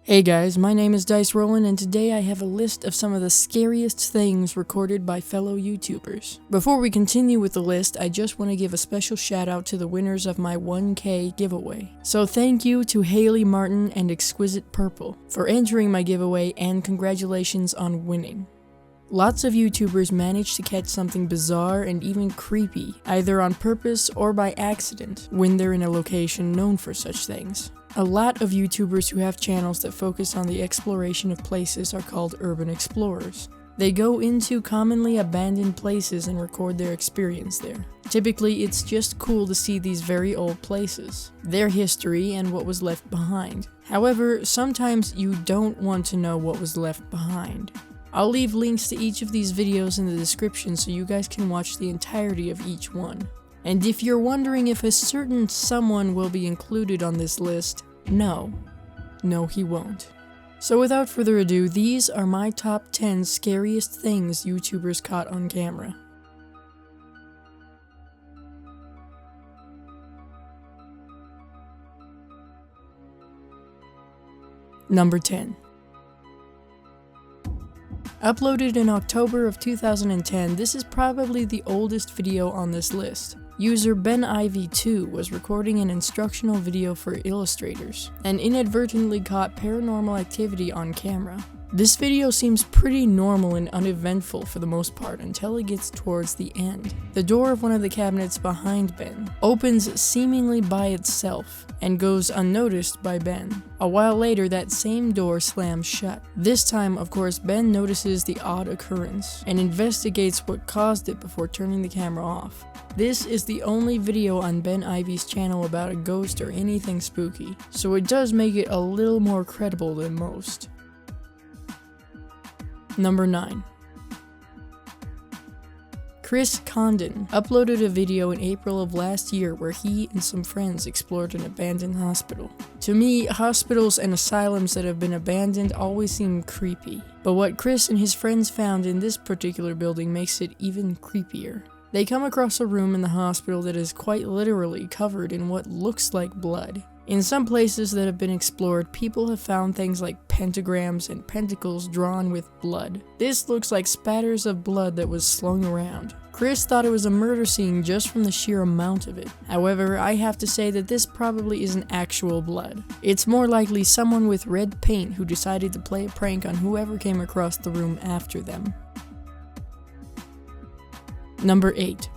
Hey guys, my name is Dice Rollin, and today I have a list of some of the scariest things recorded by fellow YouTubers. Before we continue with the list, I just want to give a special shout out to the winners of my 1K giveaway. So thank you to Haley Martin and Exquisite Purple for entering my giveaway, and congratulations on winning. Lots of YouTubers manage to catch something bizarre and even creepy, either on purpose or by accident, when they're in a location known for such things. A lot of YouTubers who have channels that focus on the exploration of places are called urban explorers. They go into commonly abandoned places and record their experience there. Typically, it's just cool to see these very old places, their history, and what was left behind. However, sometimes you don't want to know what was left behind. I'll leave links to each of these videos in the description so you guys can watch the entirety of each one. And if you're wondering if a certain someone will be included on this list, no, he won't. So without further ado, these are my top 10 scariest things YouTubers caught on camera. Number 10. Uploaded in October of 2010, this is probably the oldest video on this list. User BenIv2 was recording an instructional video for illustrators, and inadvertently caught paranormal activity on camera. This video seems pretty normal and uneventful for the most part until it gets towards the end. The door of one of the cabinets behind Ben opens seemingly by itself and goes unnoticed by Ben. A while later, that same door slams shut. This time, of course, Ben notices the odd occurrence and investigates what caused it before turning the camera off. This is the only video on BenIv's channel about a ghost or anything spooky, so it does make it a little more credible than most. Number 9. Chris Condon uploaded a video in April of last year where he and some friends explored an abandoned hospital. To me, hospitals and asylums that have been abandoned always seem creepy, but what Chris and his friends found in this particular building makes it even creepier. They come across a room in the hospital that is quite literally covered in what looks like blood. In some places that have been explored, people have found things like pentagrams and pentacles drawn with blood. This looks like spatters of blood that was slung around. Chris thought it was a murder scene just from the sheer amount of it. However, I have to say that this probably isn't actual blood. It's more likely someone with red paint who decided to play a prank on whoever came across the room after them. Number 8.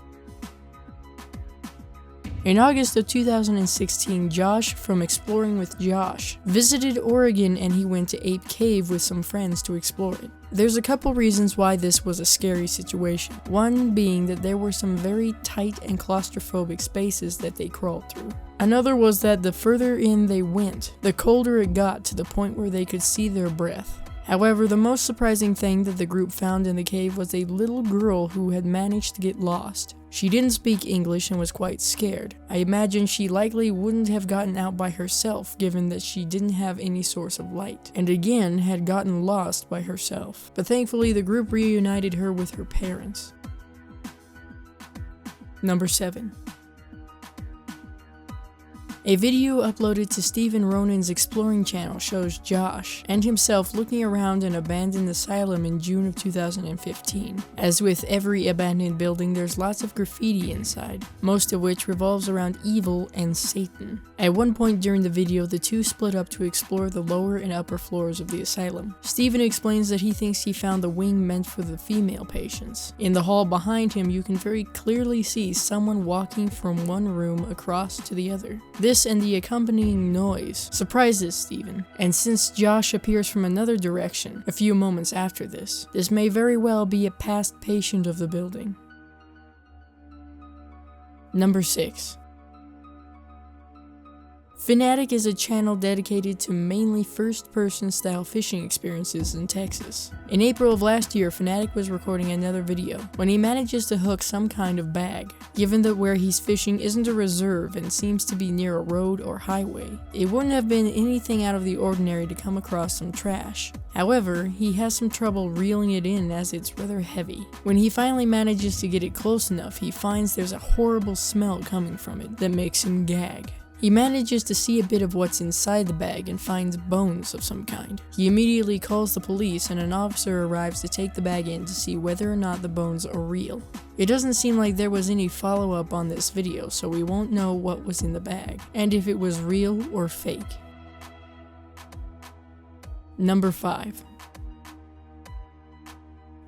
In August of 2016, Josh from Exploring with Josh visited Oregon, and he went to Ape Cave with some friends to explore it. There's a couple reasons why this was a scary situation. One being that there were some very tight and claustrophobic spaces that they crawled through. Another was that the further in they went, the colder it got to the point where they could see their breath. However, the most surprising thing that the group found in the cave was a little girl who had managed to get lost. She didn't speak English and was quite scared. I imagine she likely wouldn't have gotten out by herself given that she didn't have any source of light, and again had gotten lost by herself. But thankfully the group reunited her with her parents. Number 7. A video uploaded to Stephen Ronin's Exploring channel shows Josh and himself looking around an abandoned asylum in June of 2015. As with every abandoned building, there's lots of graffiti inside, most of which revolves around evil and Satan. At one point during the video, the two split up to explore the lower and upper floors of the asylum. Stephen explains that he thinks he found the wing meant for the female patients. In the hall behind him, you can very clearly see someone walking from one room across to the other. This and the accompanying noise surprises Stephen, and since Josh appears from another direction a few moments after this may very well be a past patient of the building. Number 6. Fanatic is a channel dedicated to mainly first-person style fishing experiences in Texas. In April of last year, Fanatic was recording another video when he manages to hook some kind of bag. Given that where he's fishing isn't a reserve and seems to be near a road or highway, it wouldn't have been anything out of the ordinary to come across some trash. However, he has some trouble reeling it in as it's rather heavy. When he finally manages to get it close enough, he finds there's a horrible smell coming from it that makes him gag. He manages to see a bit of what's inside the bag and finds bones of some kind. He immediately calls the police and an officer arrives to take the bag in to see whether or not the bones are real. It doesn't seem like there was any follow-up on this video, so we won't know what was in the bag, and if it was real or fake. Number 5.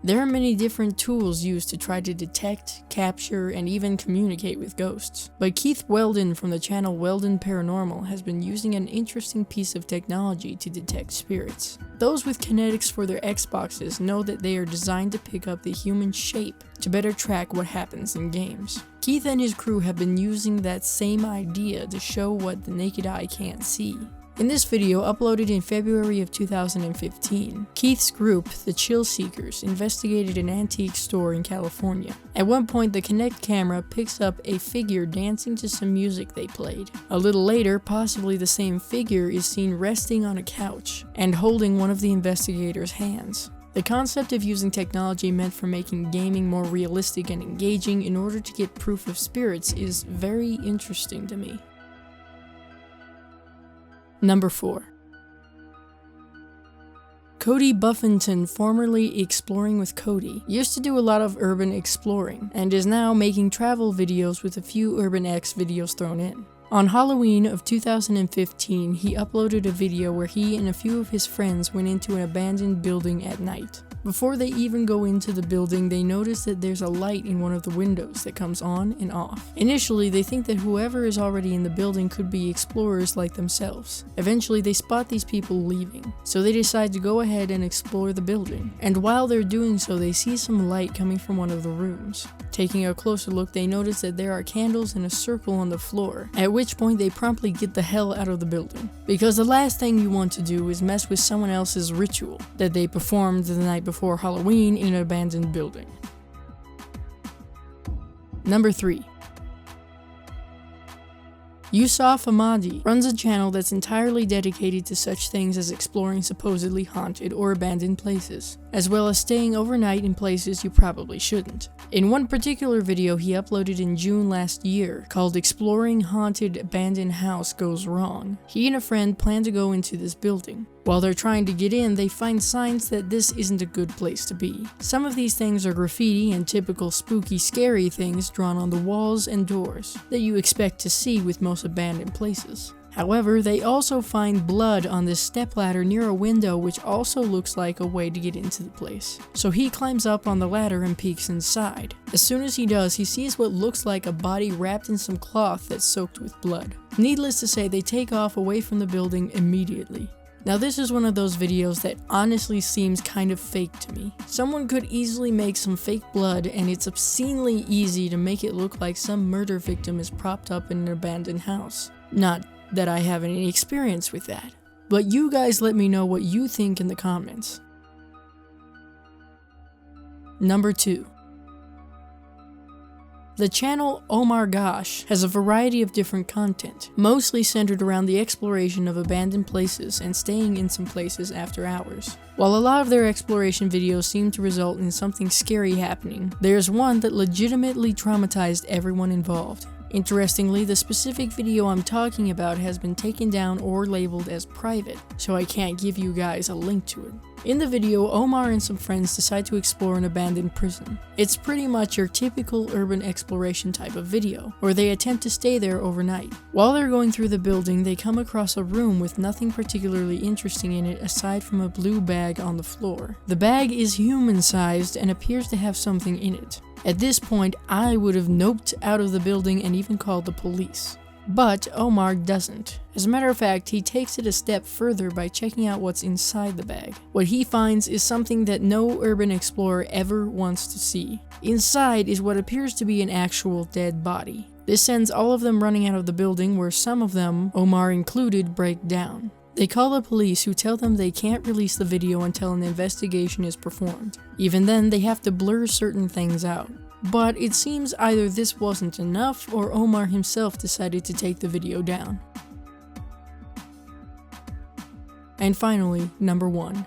There are many different tools used to try to detect, capture, and even communicate with ghosts. But Keith Weldon from the channel Weldon Paranormal has been using an interesting piece of technology to detect spirits. Those with kinetics for their Xboxes know that they are designed to pick up the human shape to better track what happens in games. Keith and his crew have been using that same idea to show what the naked eye can't see. In this video, uploaded in February of 2015, Keith's group, the Chill Seekers, investigated an antique store in California. At one point, the Kinect camera picks up a figure dancing to some music they played. A little later, possibly the same figure is seen resting on a couch and holding one of the investigators' hands. The concept of using technology meant for making gaming more realistic and engaging in order to get proof of spirits is very interesting to me. Number 4. Cody Buffington, formerly Exploring with Cody, used to do a lot of urban exploring, and is now making travel videos with a few Urban X videos thrown in. On Halloween of 2015, he uploaded a video where he and a few of his friends went into an abandoned building at night. Before they even go into the building, they notice that there's a light in one of the windows that comes on and off. Initially, they think that whoever is already in the building could be explorers like themselves. Eventually, they spot these people leaving, so they decide to go ahead and explore the building. And while they're doing so, they see some light coming from one of the rooms. Taking a closer look, they notice that there are candles in a circle on the floor, at which point they promptly get the hell out of the building. Because the last thing you want to do is mess with someone else's ritual that they performed the night before Halloween in an abandoned building. Number 3. Yusuf Ahmadi runs a channel that's entirely dedicated to such things as exploring supposedly haunted or abandoned places, as well as staying overnight in places you probably shouldn't. In one particular video he uploaded in June last year, called Exploring Haunted Abandoned House Goes Wrong, he and a friend plan to go into this building. While they're trying to get in, they find signs that this isn't a good place to be. Some of these things are graffiti and typical spooky, scary things drawn on the walls and doors that you expect to see with most abandoned places. However, they also find blood on this stepladder near a window, which also looks like a way to get into the place. So he climbs up on the ladder and peeks inside. As soon as he does, he sees what looks like a body wrapped in some cloth that's soaked with blood. Needless to say, they take off away from the building immediately. Now this is one of those videos that honestly seems kind of fake to me. Someone could easily make some fake blood, and it's obscenely easy to make it look like some murder victim is propped up in an abandoned house. Not that I have any experience with that, but you guys let me know what you think in the comments. Number 2. The channel Oh My Gosh has a variety of different content, mostly centered around the exploration of abandoned places and staying in some places after hours. While a lot of their exploration videos seem to result in something scary happening, there's one that legitimately traumatized everyone involved. Interestingly, the specific video I'm talking about has been taken down or labeled as private, so I can't give you guys a link to it. In the video, Omar and some friends decide to explore an abandoned prison. It's pretty much your typical urban exploration type of video, where they attempt to stay there overnight. While they're going through the building, they come across a room with nothing particularly interesting in it aside from a blue bag on the floor. The bag is human-sized and appears to have something in it. At this point, I would have noped out of the building and even called the police. But Omar doesn't. As a matter of fact, he takes it a step further by checking out what's inside the bag. What he finds is something that no urban explorer ever wants to see. Inside is what appears to be an actual dead body. This sends all of them running out of the building, where some of them, Omar included, break down. They call the police, who tell them they can't release the video until an investigation is performed. Even then, they have to blur certain things out. But it seems either this wasn't enough, or Omar himself decided to take the video down. And finally, number 1.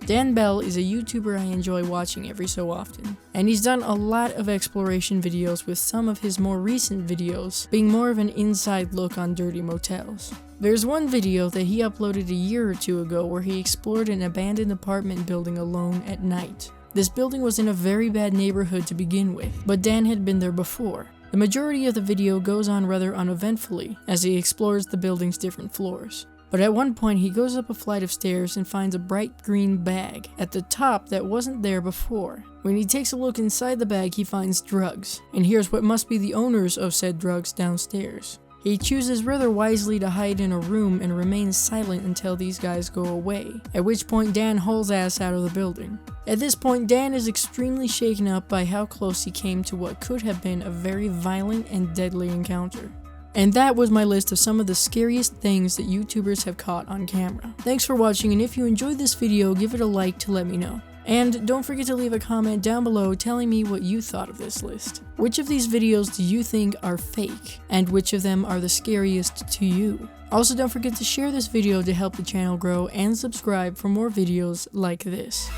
Dan Bell is a YouTuber I enjoy watching every so often, and he's done a lot of exploration videos, with some of his more recent videos being more of an inside look on dirty motels. There's one video that he uploaded a year or two ago where he explored an abandoned apartment building alone at night. This building was in a very bad neighborhood to begin with, but Dan had been there before. The majority of the video goes on rather uneventfully as he explores the building's different floors. But at one point he goes up a flight of stairs and finds a bright green bag at the top that wasn't there before. When he takes a look inside the bag, he finds drugs, and hears what must be the owners of said drugs downstairs. He chooses rather wisely to hide in a room and remains silent until these guys go away, at which point Dan hauls ass out of the building. At this point, Dan is extremely shaken up by how close he came to what could have been a very violent and deadly encounter. And that was my list of some of the scariest things that YouTubers have caught on camera. Thanks for watching, and if you enjoyed this video, give it a like to let me know. And don't forget to leave a comment down below telling me what you thought of this list. Which of these videos do you think are fake, and which of them are the scariest to you? Also, don't forget to share this video to help the channel grow, and subscribe for more videos like this.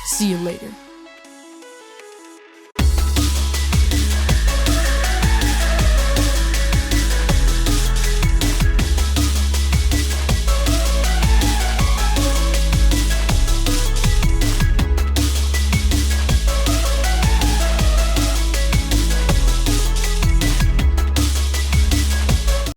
See you later.